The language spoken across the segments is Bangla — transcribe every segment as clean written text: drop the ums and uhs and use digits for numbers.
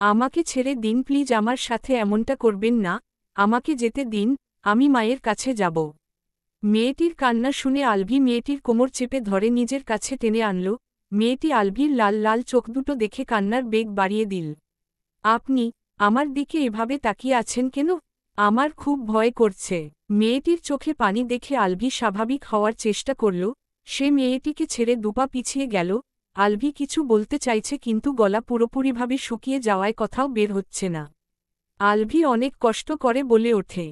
আমাকে ছেড়ে দিন প্লিজ, আমার সাথে এমনটা করবেন না, আমাকে যেতে দিন, আমি মায়ের কাছে যাব। মেয়েটির কান্না শুনে আলভি মেয়েটির কোমর চেপে ধরে নিজের কাছে টেনে আনল। মেয়েটি আলভির লাল লাল চোখ দুটো দেখে কান্নার বেগ বাড়িয়ে দিল। আপনি আমার দিকে এভাবে তাকিয়ে আছেন কেন? আমার খুব ভয় করছে। মেয়েটির চোখে পানি দেখে আলভি স্বাভাবিক হওয়ার চেষ্টা করল। সে মেয়েটিকে ছেড়ে দুপা পিছিয়ে গেল। আলভি কিছু বলতে চাইছে কিন্তু গলা পুরোপুরিভাবে শুকিয়ে যাওয়ায় কথাও বের হচ্ছে না। আলভি অনেক কষ্ট করে বলে ওঠে,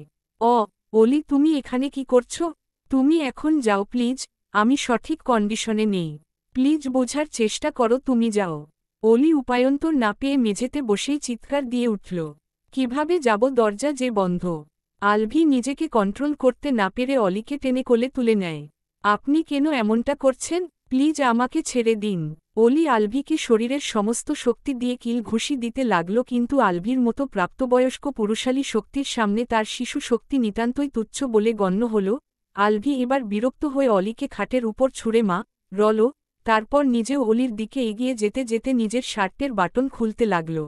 অলি তুমি এখানে কি করছো? তুমি এখন যাও প্লিজ, আমি সঠিক কন্ডিশনে নেই। প্লিজ বোঝার চেষ্টা করো, তুমি যাও। অলি উপায়ন্তর না পেয়ে মেঝেতে বসেই চিৎকার দিয়ে উঠল। কিভাবে যাব, দরজা যে বন্ধ। আলভি নিজেকে কন্ট্রোল করতে না পেরে অলিকে টেনে কোলে তুলে নেয়। আপনি কেন এমনটা করছেন? প্লিজ আমাকে ছেড়ে দিন। অলি আলভিকে শরীরের সমস্ত শক্তি দিয়ে কিল ঘুষি দিতে লাগল কিন্তু আলভির মতো প্রাপ্তবয়স্ক পুরুষালী শক্তির সামনে তার শিশু শক্তি নিতান্তই তুচ্ছ বলে গণ্য হল। আলভি এবার বিরক্ত হয়ে অলিকে খাটের উপর ছুঁড়ে রল। তারপর নিজেও অলির দিকে এগিয়ে যেতে যেতে নিজের শার্টের বাটন খুলতে লাগল।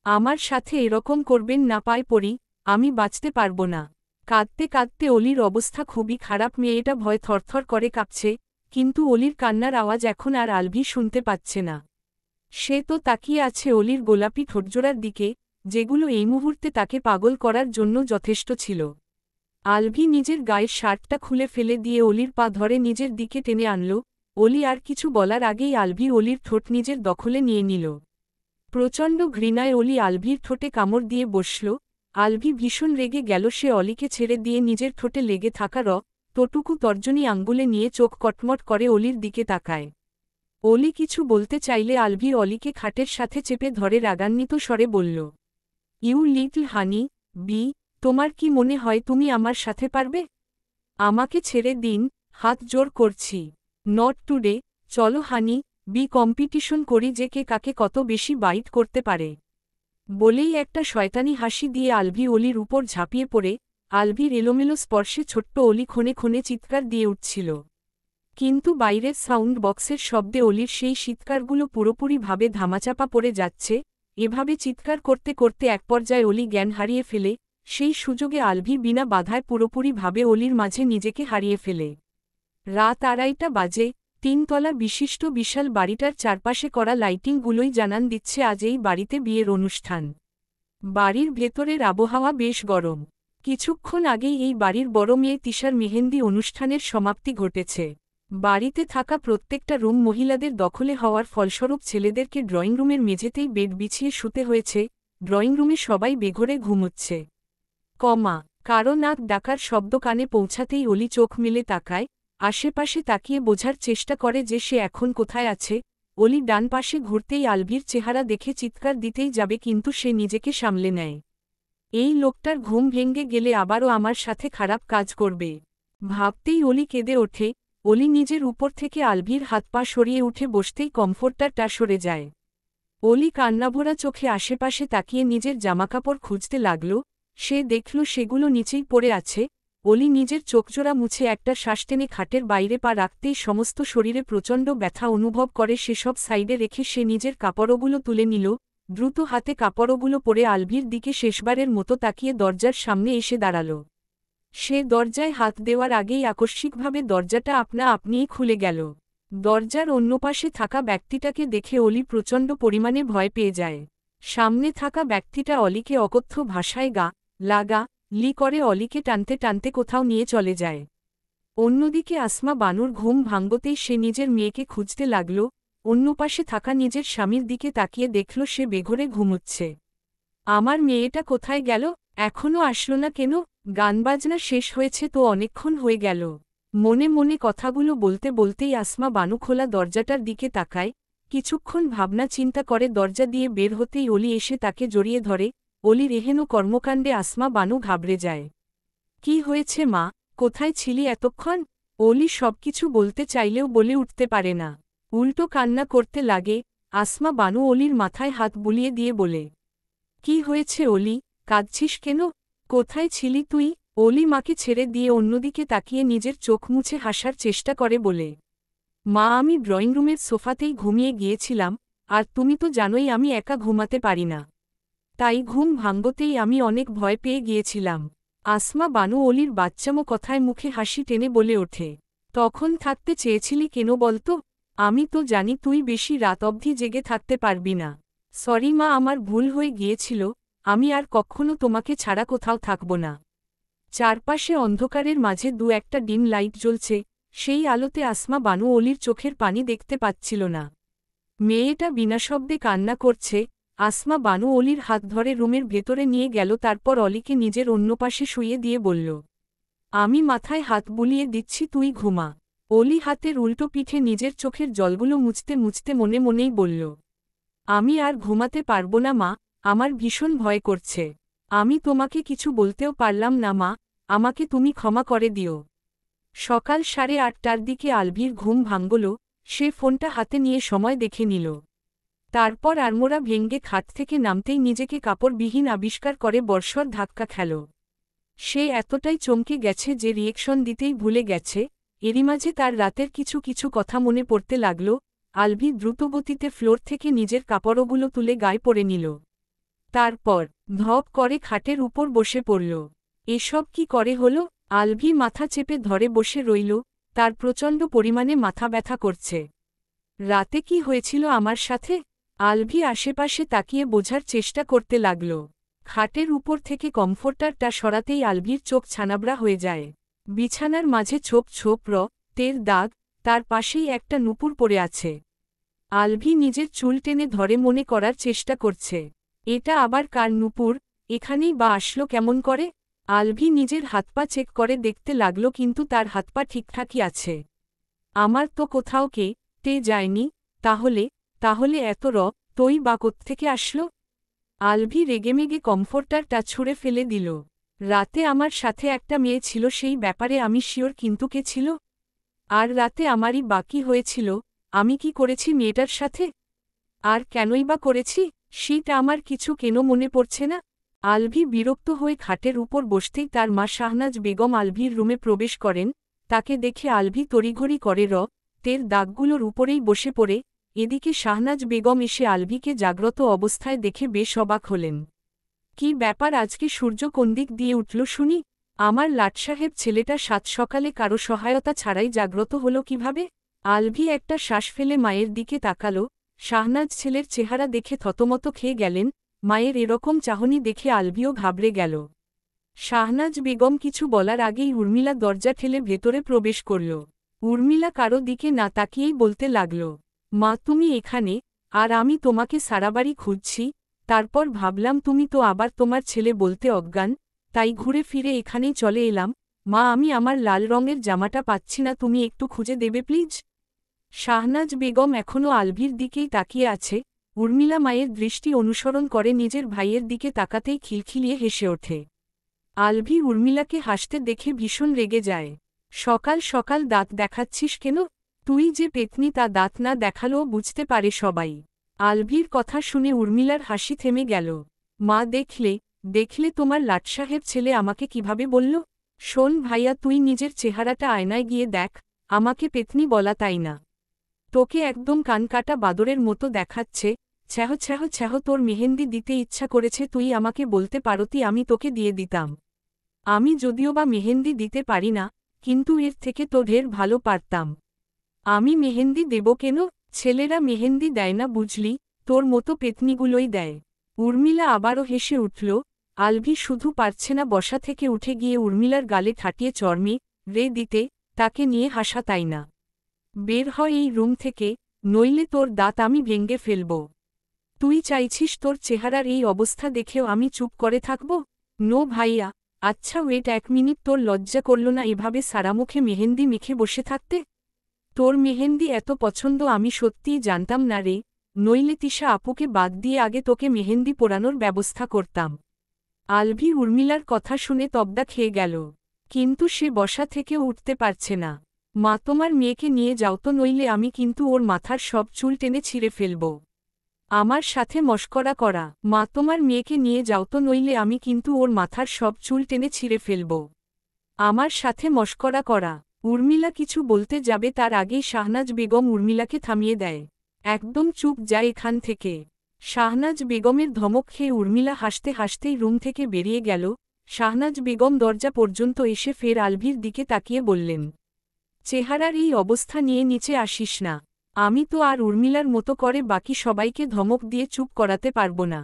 আমার সাথে এরকম করবেন না পায় পড়ি, আমি বাঁচতে পারব না। কাঁদতে কাঁদতে অলির অবস্থা খুবই খারাপ, মেয়েটা ভয় থরথর করে কাঁপছে, কিন্তু অলির কান্নার আওয়াজ এখন আর আলভি শুনতে পাচ্ছে না। সে তো তাকিয়ে আছে অলির গোলাপি ঠোঁটজোড়ার দিকে, যেগুলো এই মুহূর্তে তাকে পাগল করার জন্য যথেষ্ট ছিল। আলভি নিজের গায়ের শার্টটা খুলে ফেলে দিয়ে অলির পা ধরে নিজের দিকে টেনে আনল। অলি আর কিছু বলার আগেই আলভি অলির ঠোঁট নিজের দখলে নিয়ে নিল। প্রচণ্ড ঘৃণায় অলি আলভির ঠোঁটে কামড় দিয়ে বসল। আলভি ভীষণ রেগে গেল, সে অলিকে ছেড়ে দিয়ে নিজের ঠোঁটে লেগে থাকা তোটুকু তর্জনী আঙ্গুলে নিয়ে চোখ কটমট করে অলির দিকে তাকায়। অলি কিছু বলতে চাইলে আলভি অলিকে খাটের সাথে চেপে ধরে রাগান্বিত স্বরে বলল, ইউ লিটল হানি বি, তোমার কি মনে হয় তুমি আমার সাথে পারবে? আমাকে ছেড়ে দিন, হাত জোর করছি। নট টুডে, চলো হানি বি কম্পিটিশন করি যে কে কাকে কত বেশি বাইট করতে পারে। বলেই একটা শয়তানি হাসি দিয়ে আলভি অলির উপর ঝাঁপিয়ে পড়ে। আলভির এলোমেলো স্পর্শে ছোট্ট অলি ক্ষণে ক্ষণে চিৎকার দিয়ে উঠছিল। কিন্তু বাইরের সাউন্ড বক্সের শব্দে অলির সেই চিৎকারগুলো পুরোপুরিভাবে ধামাচাপা পড়ে যাচ্ছে। এভাবে চিৎকার করতে করতে এক পর্যায়ে অলি জ্ঞান হারিয়ে ফেলে। সেই সুযোগে আলভি বিনা বাধায় পুরোপুরিভাবে অলির মাঝে নিজেকে হারিয়ে ফেলে। রাত 2:30 বাজে। 3 তলা বিশিষ্ট বিশাল বাড়িটার চারপাশে করা লাইটিংগুলোই জানান দিচ্ছে আজ এই বাড়িতে বিয়ের অনুষ্ঠান। বাড়ির ভেতরের আবহাওয়া বেশ গরম। কিছুক্ষণ আগেই এই বাড়ির বড় মেয়ে তিশার মেহেন্দি অনুষ্ঠানের সমাপ্তি ঘটেছে। বাড়িতে থাকা প্রত্যেকটা রুম মহিলাদের দখলে হওয়ার ফলস্বরূপ ছেলেদেরকে ড্রয়িং রুমের মেঝেতেই বেড বিছিয়ে শুতে হয়েছে। ড্রয়িং রুমে সবাই বেঘরে ঘুমোচ্ছে। কারো নাক ডাকার শব্দ কানে পৌঁছাতেই অলি চোখ মেলে তাকায়। আশেপাশে তাকিয়ে বোঝার চেষ্টা করে যে সে এখন কোথায় আছে। অলি ডান পাশে ঘুরতেই আলভির চেহারা দেখে চিৎকার দিতেই যাবে কিন্তু সে নিজেকে সামলে নেয়। এই লোকটার ঘুম ভেঙে গেলে আবারও আমার সাথে খারাপ কাজ করবে ভাবতেই অলি কেঁদে ওঠে। অলি নিজের উপর থেকে আলভির হাত পা সরিয়ে উঠে বসতেই কমফোর্টারটা সরে যায়। অলি কান্নাভরা চোখে আশেপাশে তাকিয়ে নিজের জামাকাপড় খুঁজতে লাগল। সে দেখল সেগুলো নিচেই পড়ে আছে। অলি নিজের চোখজোড়া মুছে একটা শ্বাস টেনে খাটের বাইরে পা রাখতেই সমস্ত শরীরে প্রচণ্ড ব্যথা অনুভব করে। সেসব সাইডে রেখে সে নিজের কাপড়গুলো তুলে নিল। দ্রুত হাতে কাপড়গুলো পরে আলভির দিকে শেষবারের মতো তাকিয়ে দরজার সামনে এসে দাঁড়াল। সে দরজায় হাত দেওয়ার আগেই আকস্মিকভাবে দরজাটা আপনা আপনিই খুলে গেল। দরজার অন্য পাশে থাকা ব্যক্তিটাকে দেখে অলি প্রচণ্ড পরিমাণে ভয় পেয়ে যায়। সামনে থাকা ব্যক্তিটা অলিকে অকথ্য ভাষায় লাগা লি করে অলিকে টানতে টানতে কোথাও নিয়ে চলে যায়। অন্যদিকে আসমা বানুর ঘুম ভাঙতেই সে নিজের মেয়েকে খুঁজতে লাগল। অন্য পাশে থাকা নিজের স্বামীর দিকে তাকিয়ে দেখল সে বেঘরে ঘুমোচ্ছে। আমার মেয়েটা কোথায় গেল? এখনও আসলো না কেন? গানবাজনা শেষ হয়েছে তো অনেকক্ষণ হয়ে গেল। মনে মনে কথাগুলো বলতে বলতেই আসমা বানু খোলা দরজাটার দিকে তাকায়। কিছুক্ষণ ভাবনা চিন্তা করে দরজা দিয়ে বের হতেই অলি এসে তাকে জড়িয়ে ধরে। অলির এহেন কর্মকাণ্ডে আসমা বানু ঘাবড়ে যায়। কি হয়েছে মা, কোথায় ছিলি এতক্ষণ? অলি সবকিছু বলতে চাইলেও বলে উঠতে পারে না। উল্টো কান্না করতে লাগে। আসমা বানু অলির মাথায় হাত বুলিয়ে দিয়ে বলে, কি হয়েছে অলি, কাঁদছিস কেন? কোথায় ছিলি তুই? অলি মাকে ছেড়ে দিয়ে অন্যদিকে তাকিয়ে নিজের চোখ মুছে হাসার চেষ্টা করে বলে, মা আমি ড্রয়িং রুমের সোফাতেই ঘুমিয়ে গিয়েছিলাম, আর তুমি তো জানোই আমি একা ঘুমাতে পারি না। তাই ঘুম ভাঙতেই আমি অনেক ভয় পেয়ে গিয়েছিলাম। আসমা বানু অলির বাচ্চামো কথায় মুখে হাসি টেনে বলে ওঠে, তখন থাকতে চেয়েছিলি কেন বলতো? আমি তো জানি তুই বেশি রাত অবধি জেগে থাকতে পারবি না। সরি মা, আমার ভুল হয়ে গিয়েছিল, আমি আর কখনো তোমাকে ছাড়া কোথাও থাকব না। চারপাশে অন্ধকারের মাঝে দু একটা ডিম লাইট জ্বলছে, সেই আলোতে আসমা বানু অলির চোখের পানি দেখতে পাচ্ছিল না। মেয়েটা বিনা শব্দে কান্না করছে। আসমা বানু অলির হাত ধরে রুমের ভেতরে নিয়ে গেল, তারপর অলিকে নিজের অন্য পাশে শুইয়ে দিয়ে বলল, আমি মাথায় হাত বুলিয়ে দিচ্ছি, তুই ঘুমা। অলি হাতের উল্টো পিঠে নিজের চোখের জলগুলো মুছতে মুছতে মনে মনেই বলল, আমি আর ঘুমাতে পারব না মা, আমার ভীষণ ভয় করছে। আমি তোমাকে কিছু বলতেও পারলাম না মা, আমাকে তুমি ক্ষমা করে দিও। সকাল 8:30টার দিকে আলভির ঘুম ভাঙল। সে ফোনটা হাতে নিয়ে সময় দেখে নিল। তারপর আড়মোড়া ভেঙ্গে খাট থেকে নামতেই নিজেকে কাপড়বিহীন আবিষ্কার করে বর্ষর ধাক্কা খেল। সে এতটাই চমকে গেছে যে রিয়েকশন দিতেই ভুলে গেছে। এরই মাঝে তার রাতের কিছু কিছু কথা মনে পড়তে লাগল। আলভি দ্রুতগতিতে ফ্লোর থেকে নিজের কাপড়গুলো তুলে গায়ে পরে নিল। তারপর ধপ করে খাটের উপর বসে পড়ল। এসব কি করে হলো? আলভি মাথা চেপে ধরে বসে রইল। তার প্রচণ্ড পরিমাণে মাথা ব্যথা করছে। রাতে কি হয়েছিল আমার সাথে? আলভি আশেপাশে তাকিয়ে বোঝার চেষ্টা করতে লাগল। খাটের উপর থেকে কমফোর্টারটা সরাতেই আলভির চোখ ছানাবড়া হয়ে যায়। বিছানার মাঝে ছোপ ছোপ রক্তের দাগ, তার পাশেই একটা নুপুর পড়ে আছে। আলভি নিজের চুল টেনে ধরে মনে করার চেষ্টা করছে, এটা আবার কার নুপুর? এখানেই বা আসলো কেমন করে? আলভি নিজের হাতপা চেক করে দেখতে লাগল, কিন্তু তার হাতপা ঠিকঠাকই আছে। আমার তো কোথাও কেটে যায়নি। তাহলে এত রক্তই বা কোত্থেকে আসলো? আলভি রেগেমেগে কমফোর্টারটা ছুঁড়ে ফেলে দিল। রাতে আমার সাথে একটা মেয়ে ছিল, সেই ব্যাপারে আমি শিওর, কিন্তু কে ছিল? আর রাতে আমারই বাকি হয়েছিল। আমি কি করেছি মেয়েটার সাথে? আর কেনই বা করেছি সেটা আমার কিছু কেন মনে পড়ছে না। আলভি বিরক্ত হয়ে খাটের উপর বসতেই তার মা শাহনাজ বেগম আলভির রুমে প্রবেশ করেন। তাকে দেখে আলভি তড়িঘড়ি করে রক্তের দাগগুলোর উপরেই বসে পড়ে। এদিকে শাহনাজ বেগম এসে আলভিকে জাগ্রত অবস্থায় দেখে বেশ অবাক হলেন। কি ব্যাপার, আজকে সূর্য কোন দিক দিয়ে উঠল শুনি? আমার লাটসাহেব ছেলেটা সাত সকালে কারো সহায়তা ছাড়াই জাগ্রত হলো কিভাবে? আলভি একটা শ্বাস ফেলে মায়ের দিকে তাকালো। শাহনাজ ছেলের চেহারা দেখে থতমত খেয়ে গেলেন। মায়ের এরকম চাহনি দেখে আলভিও ঘাবড়ে গেল। শাহনাজ বেগম কিছু বলার আগেই উর্মিলা দরজা ঠেলে ভেতরে প্রবেশ করল। উর্মিলা কারো দিকে না তাকিয়েই বলতে লাগল, মা তুমি এখানে, আর আমি তোমাকে সারাবাড়ি খুঁজছি। তারপর ভাবলাম তুমি তো আবার তোমার ছেলে বলতে অজ্ঞান, তাই ঘুরে ফিরে এখানেই চলে এলাম। মা আমি আমার লাল রঙের জামাটা পাচ্ছি না, তুমি একটু খুঁজে দেবে প্লিজ? শাহনাজ বেগম এখনও আলভির দিকেই তাকিয়ে আছে। উর্মিলা মায়ের দৃষ্টি অনুসরণ করে নিজের ভাইয়ের দিকে তাকাতেই খিলখিলিয়ে হেসে ওঠে। আলভি উর্মিলাকে হাসতে দেখে ভীষণ রেগে যায়। সকাল সকাল দাঁত দেখাচ্ছিস কেন? তুই যে পেতনি তা দাঁত না দেখালেও বুঝতে পারে সবাই। আলভির কথা শুনে উর্মিলার হাসি থেমে গেল। মা দেখলে তোমার লাটসাহেব ছেলে আমাকে কিভাবে বলল? শোন ভাইয়া, তুই নিজের চেহারাটা আয়নায় গিয়ে দেখ, আমাকে পেতনি বলা তাই না। তোকে একদম কানকাটা বাদরের মতো দেখাচ্ছে। ছ্যাহ ছ্যাহ ছ্যাহ, তোর মেহেন্দি দিতে ইচ্ছা করেছে, তুই আমাকে বলতে পারতি, আমি তোকে দিয়ে দিতাম। আমি যদিও বা মেহেন্দি দিতে পারি না, কিন্তু এর থেকে তো ঢের ভালো পারতাম। আমি মেহেন্দি দেব কেন? ছেলেরা মেহেন্দি দেয় না বুঝলি, তোর মতো পেতনিগুলোই দেয়। উর্মিলা আবারও হেসে উঠল। আলভি শুধু পারছে না বসা থেকে উঠে গিয়ে উর্মিলার গালে ঠাটিয়ে চর্মে রে দিতে, তাকে নিয়ে হাসা তাই না। বের হয় এই রুম থেকে, নইলে তোর দাঁত আমি ভেঙ্গে ফেলব। তুই চাইছিস তোর চেহারার এই অবস্থা দেখেও আমি চুপ করে থাকব? নো ভাইয়া। আচ্ছা ওয়েট 1 মিনিট, তোর লজ্জা করল না এভাবে সারামুখে মেহেন্দি মেখে বসে থাকতে? তোর মেহেন্দি এত পছন্দ আমি সত্যিই জানতাম না রে, নইলে তিশা আপুকে বাদ দিয়ে আগে তোকে মেহেন্দি পোড়ানোর ব্যবস্থা করতাম। আলভি উর্মিলার কথা শুনে তবদা খেয়ে গেল, কিন্তু সে বসা থেকে উঠতে পারছে না। মা তোমার মেয়েকে নিয়ে যাও তো, নইলে আমি কিন্তু ওর মাথার সব চুল টেনে ছিঁড়ে ফেলব। আমার সাথে মশকরা করা। মা তোমার মেয়েকে নিয়ে যাও তো, নইলে আমি কিন্তু ওর মাথার সব চুল টেনে ছিঁড়ে ফেলব। আমার সাথে মশকরা করা। উর্মিলা কিছু বলতে যাবে তার আগেই শাহনাজ বেগম উর্মিলাকে থামিয়ে দেয়। একদম চুপ, যায় এখান থেকে। শাহনাজ বেগমের ধমক খেয়ে উর্মিলা হাসতে হাসতেই রুম থেকে বেরিয়ে গেল। শাহনাজ বেগম দরজা পর্যন্ত এসে ফের আলভির দিকে তাকিয়ে বললেন, চেহারার এই অবস্থা নিয়ে নিচে আসিস না। আমি তো আর উর্মিলার মতো করে বাকি সবাইকে ধমক দিয়ে চুপ করাতে পারব না।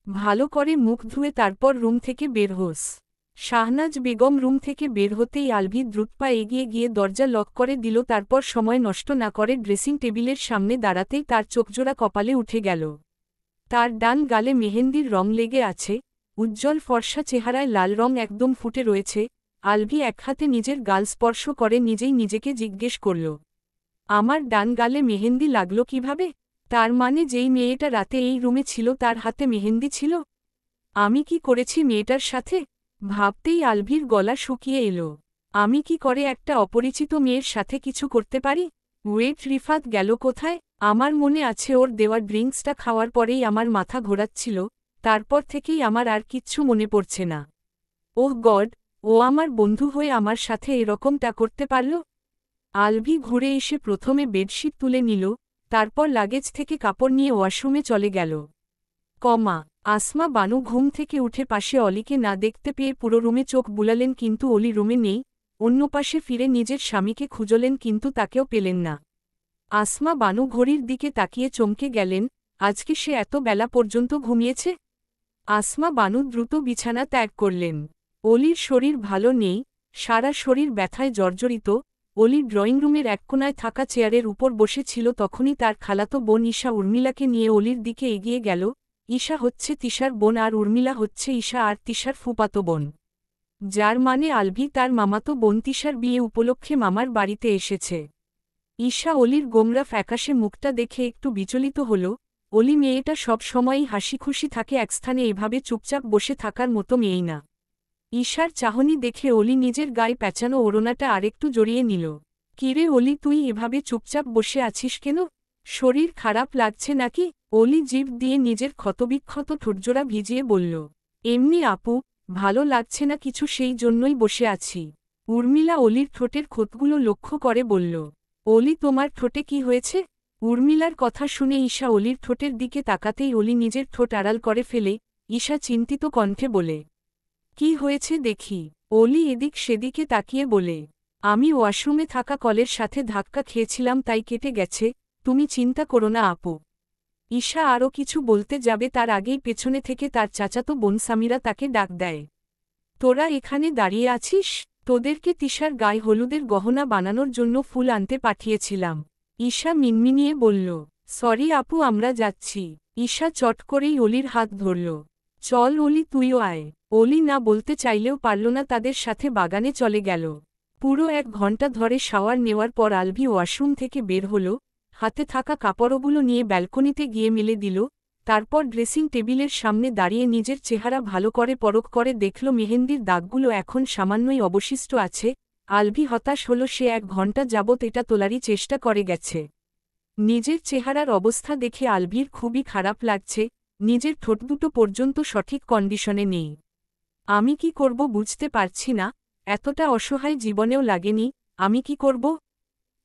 ভালো করে মুখ ধুয়ে তারপর রুম থেকে বের হোস। শাহনাজ বেগম রুম থেকে বের হতেই আলভি দ্রুতপা এগিয়ে গিয়ে দরজা লক করে দিল। তারপর সময় নষ্ট না করে ড্রেসিং টেবিলের সামনে দাঁড়াতেই তার চোখজোড়া কপালে উঠে গেল। তার ডান গালে মেহেন্দির রং লেগে আছে, উজ্জ্বল ফর্সা চেহারায় লাল রং একদম ফুটে রয়েছে। আলভি এক হাতে নিজের গাল স্পর্শ করে নিজেই নিজেকে জিজ্ঞেস করল, আমার ডান গালে মেহেন্দি লাগলো কিভাবে? তার মানে যেই মেয়েটা রাতে এই রুমে ছিল তার হাতে মেহেন্দি ছিল? আমি কি করেছি মেয়েটার সাথে? ভাবতেই আলভির গলা শুকিয়ে এলো। আমি কি করে একটা অপরিচিত মেয়ের সাথে কিছু করতে পারি? ওয়েট, রিফাত গেল কোথায়? আমার মনে আছে ওর দেওয়া ড্রিঙ্কসটা খাওয়ার পরেই আমার মাথা ঘোরাচ্ছিল, তারপর থেকেই আমার আর কিচ্ছু মনে পড়ছে না। ওহ গড, ও আমার বন্ধু হয়ে আমার সাথে এরকমটা করতে পারল? আলভি ঘুরে এসে প্রথমে বেডশিট তুলে নিল, তারপর লাগেজ থেকে কাপড় নিয়ে ওয়াশরুমে চলে গেল। আসমা বানু ঘুম থেকে উঠে পাশে অলিকে না দেখতে পেয়ে পুরো রুমে চোখ বুলালেন, কিন্তু অলি রুমে নেই। অন্য পাশে ফিরে নিজের স্বামীকে খুঁজলেন, কিন্তু তাকেও পেলেন না। আসমা বানু ঘড়ির দিকে তাকিয়ে চমকে গেলেন, আজকে সে এত বেলা পর্যন্ত ঘুমিয়েছে? আসমা বানু দ্রুত বিছানা ত্যাগ করলেন। অলির শরীর ভালো নেই, সারা শরীর ব্যথায় জর্জরিত। অলি ড্রয়িং রুমের এক কোণায় থাকা চেয়ারের উপর বসে ছিল। তখনই তার খালাতো বোন ঈশা উর্মিলাকে নিয়ে অলির দিকে এগিয়ে গেল। ঈশা হচ্ছে তিশার বোন আর উর্মিলা হচ্ছে ঈশা আর তিশার ফুপাতো বোন। যার মানে আলভি তার মামাতো বোন তিশার বিয়ে উপলক্ষে মামার বাড়িতে এসেছে। ঈশা অলির গোমরা ফ্যাকাশে মুখটা দেখে একটু বিচলিত হল। অলি মেয়েটা সব সময়ই হাসিখুশি থাকে, এক স্থানে এভাবে চুপচাপ বসে থাকার মতো মেয়েই না। ঈশার চাহনি দেখে অলি নিজের গায়ে প্যাঁচানো ওড়নাটা আরেকটু জড়িয়ে নিল। কিরে অলি, তুই এভাবে চুপচাপ বসে আছিস কেন? শরীর খারাপ লাগছে নাকি? অলি জিভ দিয়ে নিজের ক্ষতবিক্ষত ঠোঁটজোড়া ভিজিয়ে বলল, এমনি আপু, ভালো লাগছে না কিছু, সেই জন্যই বসে আছি। উর্মিলা অলির ঠোঁটের ক্ষতগুলো লক্ষ্য করে বলল, অলি তোমার ঠোঁটে কি হয়েছে? উর্মিলার কথা শুনে ঈশা অলির ঠোঁটের দিকে তাকাতেই অলি নিজের ঠোঁট আড়াল করে ফেলে। ঈশা চিন্তিত কণ্ঠে বলে, কি হয়েছে দেখি? অলি এদিক সেদিকে তাকিয়ে বলে, আমি ওয়াশরুমে থাকা কলের সাথে ধাক্কা খেয়েছিলাম, তাই কেটে গেছে। তুমি চিন্তা করো না আপু। ঈশা আরও কিছু বলতে যাবে তার আগেই পেছনে থেকে তার চাচাতো বোন সামিরা তাকে ডাক দেয়, তোরা এখানে দাঁড়িয়ে আছিস? তোদেরকে তিশার গায়ে হলুদের গহনা বানানোর জন্য ফুল আনতে পাঠিয়েছিলাম। ঈশা মিনমিনিয়ে বলল, সরি আপু, আমরা যাচ্ছি। ঈশা চট করেই অলির হাত ধরল, চল অলি, তুইও আয়। অলি না বলতে চাইলেও পারল না, তাদের সাথে বাগানে চলে গেল। পুরো 1 ঘণ্টা ধরে শাওয়ার নেওয়ার পর আলভি ওয়াশরুম থেকে বের হল। হাতে থাকা কাপড়গুলো নিয়ে ব্যালকনিতে গিয়ে মেলে দিল। তারপর ড্রেসিং টেবিলের সামনে দাঁড়িয়ে নিজের চেহারা ভালো করে পরখ করে দেখল মেহেন্দির দাগগুলো এখন সামান্যই অবশিষ্ট আছে। আলভি হতাশ হল, সে 1 ঘণ্টা যাবৎ এটা তোলারই চেষ্টা করে গেছে। নিজের চেহারার অবস্থা দেখে আলভির খুবই খারাপ লাগছে। নিজের ঠোঁট দুটো পর্যন্ত সঠিক কন্ডিশনে নেই। আমি কি করব বুঝতে পারছি না, এতটা অসহায় জীবনেও লাগেনি। আমি কি করব?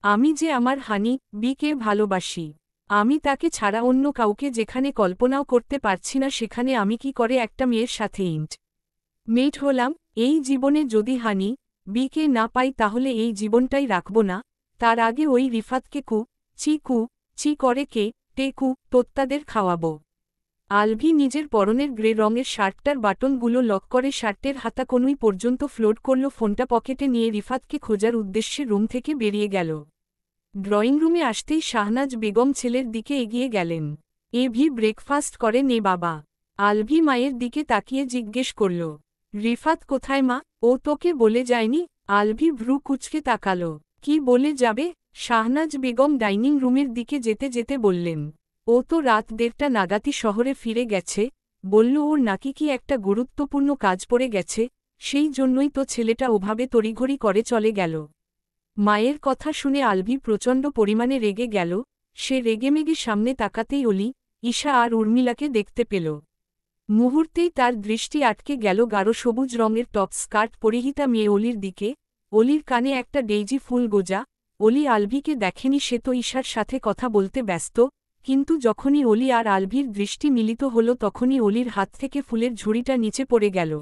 আমি যে আমার হানি বিকে ভালোবাসি, আমি তাকে ছাড়া অন্য কাউকে যেখানে কল্পনাও করতে পারছি না, সেখানে আমি কি করে একটা মেয়ের সাথে মেট হলাম? এই জীবনে যদি হানি বিকে না পাই তাহলে এই জীবনটাই রাখব না। তার আগে ওই রিফাতকে চি করে টেকু তোত্তাদের খাওয়াবো। আলভি নিজের পরনের গ্রে রঙের শার্টটার বাটনগুলো লক করে শার্টের হাতাকনুই পর্যন্ত ফ্লোট করল। ফোনটা পকেটে নিয়ে রিফাতকে খোঁজার উদ্দেশ্যে রুম থেকে বেরিয়ে গেল। ড্রয়িং রুমে আসতেই শাহনাজ বেগম ছেলের দিকে এগিয়ে গেলেন, ব্রেকফাস্ট করে নে বাবা? আলভি মায়ের দিকে তাকিয়ে জিজ্ঞেস করল, রিফাত কোথায় মা? ও তোকে বলে যায়নি? আলভি ভ্রু কুচকে তাকাল, কি বলে যাবে? শাহনাজ বেগম ডাইনিং রুমের দিকে যেতে যেতে বললেন, ও তো রাত 1:30 নাগাতি শহরে ফিরে গেছে, বলল ওর নাকি কি একটা গুরুত্বপূর্ণ কাজ পড়ে গেছে, সেই জন্যই তো ছেলেটা ওভাবে তড়িঘড়ি করে চলে গেল। মায়ের কথা শুনে আলভি প্রচণ্ড পরিমাণে রেগে গেল। সে রেগেমেগে সামনে তাকাতেই অলি, ঈশা আর উর্মিলাকে দেখতে পেল। মুহূর্তেই তার দৃষ্টি আটকে গেল গাঢ় সবুজ রঙের টপ স্কার্ট পরিহিতা মেয়ে অলির দিকে। অলির কানে একটা ডেইজি ফুল গোজা। অলি আলভিকে দেখেনি, সে তো ঈশার সাথে কথা বলতে ব্যস্ত। কিন্তু যখনই অলি আর আলভির দৃষ্টি মিলিত হল তখনই অলির হাত থেকে ফুলের ঝুড়িটা নিচে পড়ে গেল।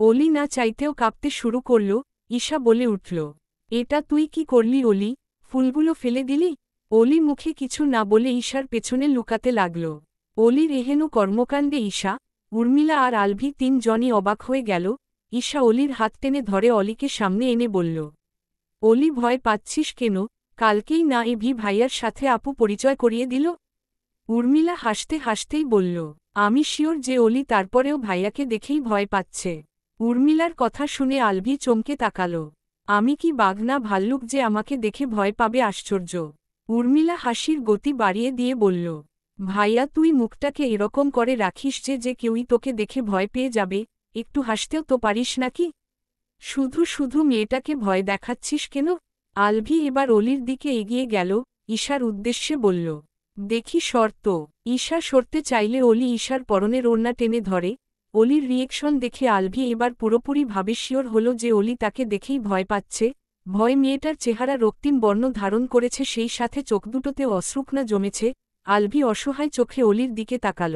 অলি না চাইতেও কাঁপতে শুরু করল। ঈশা বলে উঠল, এটা তুই কি করলি অলি, ফুলগুলো ফেলে দিলি? অলি মুখে কিছু না বলে ঈশার পেছনে লুকাতে লাগল। অলির এহেন কর্মকাণ্ডে ঈশা, উর্মিলা আর আলভি তিনজনই অবাক হয়ে গেল। ঈশা অলির হাত টেনে ধরে অলিকে সামনে এনে বলল, অলি ভয় পাচ্ছিস কেন? কালকেই না ভি ভাইয়ার সাথে আপু পরিচয় করিয়ে দিল। উর্মিলা হাসতে হাসতেই বলল, আমি শিওর যে অলি তারপরেও ভাইয়াকে দেখেই ভয় পাচ্ছে। উর্মিলার কথা শুনে আলভি চমকে তাকাল। আমি কি বাঘ না ভাল্লুক যে আমাকে দেখে ভয় পাবে? আশ্চর্য। উর্মিলা হাসির গতি বাড়িয়ে দিয়ে বলল, ভাইয়া তুই মুখটাকে এরকম করে রাখিস যে কেউই তোকে দেখে ভয় পেয়ে যাবে, একটু হাসতেও তো পারিস নাকি? শুধু শুধু মেয়েটাকে ভয় দেখাচ্ছিস কেন? আলভি এবার অলির দিকে এগিয়ে গেল, ঈশার উদ্দেশ্যে বলল, দেখি শর্ত। ঈশা সরতে চাইলে অলি ঈশার পরনের ওড়না টেনে ধরে। অলির রিয়েকশন দেখে আলভি এবার পুরোপুরি ভাবে শিওর হল যে অলি তাকে দেখেই ভয় পাচ্ছে। ভয় মেয়েটার চেহারা রক্তিম বর্ণ ধারণ করেছে, সেই সাথে চোখ দুটোতেও অশ্রুকণা জমেছে। আলভি অসহায় চোখে অলির দিকে তাকাল।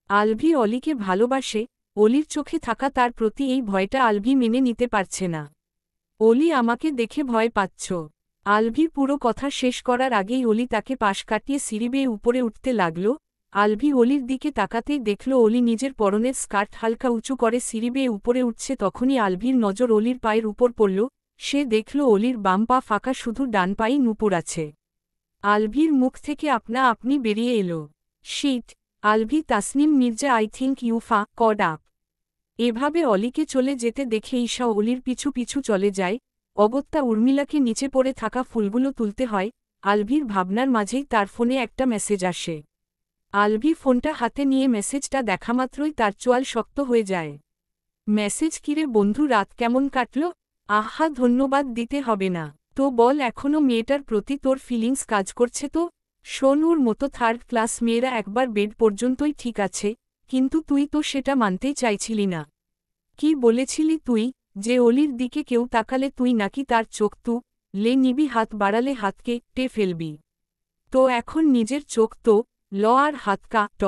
আলভি অলিকে ভালোবাসে, অলির চোখে থাকা তার প্রতি এই ভয়টা আলভি মেনে নিতে পারছে না। অলি আমাকে দেখে ভয় পাচ্ছ? আলভির পুরো কথা শেষ করার আগেই অলি তাকে পাশ কাটিয়ে সিঁড়ি বেয়ে উপরে উঠতে লাগল। আলভি অলির দিকে তাকাতেই দেখল অলি নিজের পরনের স্কার্ট হালকা উঁচু করে সিঁড়ি বেয়ে উপরে উঠছে। তখনই আলভির নজর অলির পায়ের উপর পড়ল। সে দেখল অলির বাম পা ফাঁকা, শুধু ডান পায়েই নুপুর আছে। আলভির মুখ থেকে আপনা আপনি বেরিয়ে এলো, shit. Alvi Tasnim Mirza, I think you could up. এভাবে অলিকে চলে যেতে দেখে ঈশা অলির পিছু পিছু চলে যায়। অগত্যা উর্মিলাকে নিচে পড়ে থাকা ফুলগুলো তুলতে হয়। আলভির ভাবনার মাঝেই তার ফোনে একটা মেসেজ আসে। আলভি ফোনটা হাতে নিয়ে মেসেজটা দেখামাত্রই তার চোয়াল শক্ত হয়ে যায়। মেসেজ, কিরে বন্ধু, রাত কেমন কাটল? আহা, ধন্যবাদ দিতে হবে না তো, বল এখনও মেয়েটার প্রতি তোর ফিলিংস কাজ করছে তো? শোন, ওর মতো থার্ড ক্লাস মেয়েরা একবার বেড পর্যন্তই ঠিক আছে, কিন্তু তুই তো সেটা মানতেই চাইছিলি না। কি বলেছিলি তুই? যে অলির দিকে কেউ তাকালে তুই নাকি তার চোখ লে নিবি, হাত বাড়ালে হাতকে টে ফেলবি। তো এখন নিজের চোখ তো ল আর হাত ট।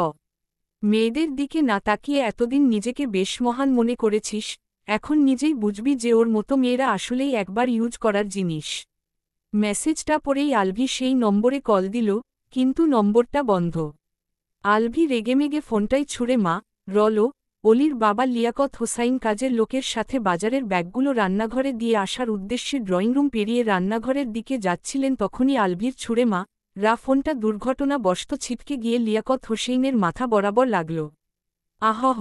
মেয়েদের দিকে না তাকিয়ে এতদিন নিজেকে বেশ মহান মনে করেছিস, এখন নিজেই বুঝবি যে ওর মতো মেয়েরা আসলেই একবার ইউজ করার জিনিস। মেসেজটা পড়েই আলভি সেই নম্বরে কল দিল, কিন্তু নম্বরটা বন্ধ। আলভি রেগেমেগে ফোনটাই ছুঁড়ে অলির বাবা লিয়াকত হোসাইন কাজের লোকের সাথে বাজারের ব্যাগগুলো রান্নাঘরে দিয়ে আসার উদ্দেশ্যে ড্রয়িংরুম পেরিয়ে রান্নাঘরের দিকে যাচ্ছিলেন। তখনই আলভির ছুঁড়ে ফোনটা দুর্ঘটনাবশত ছিটকে গিয়ে লিয়াকত হোসেইনের মাথা বরাবর লাগল। আহহ!